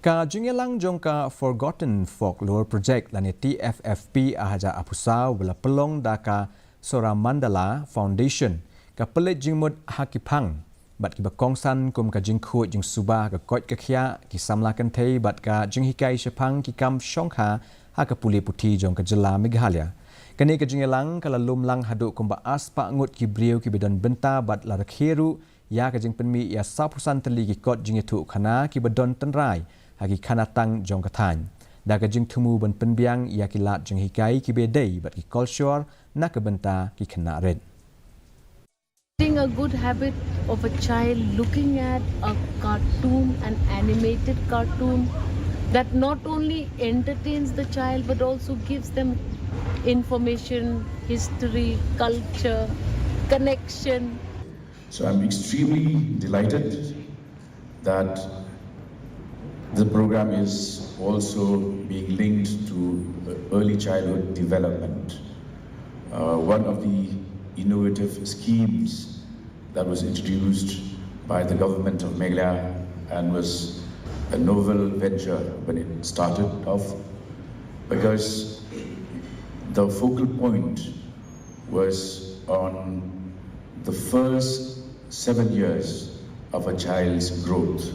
Ka Jingïalang Jong ka Forgotten Folklore Project lani Tffp ahaja apusau bela pelong daka Sora Mandala Foundation ka Pule jingmud Hakipang bat kiba Kongsan kum ka jingkhu jing suba ka kot ka khia ki samlakan thei bat ka jinghikai Shaphang ki kam shongkha ha ka Pule Puthi jong ka jela Meghalaya kani ka Jingïalang kala lumlang hadu kumba aspa ngut ki brieu ki bedon benta bat la rakhiru ya ka jing penmi ya sapusan teli ki kot jingithu khana ki bedon tenrai hagi kanatang jong kathan daga jing thumu ban penbiang ya kilat jing hikai ki bedai bat ki culture na kabenta ki khana red. A good habit of a child looking at a cartoon, an animated cartoon that not only entertains the child but also gives them information, history, culture, connection. So I'm extremely delighted that the program is also being linked to early childhood development. One of the innovative schemes that was introduced by the government of Meghalaya and was a novel venture when it started off, because the focal point was on the first 7 years of a child's growth.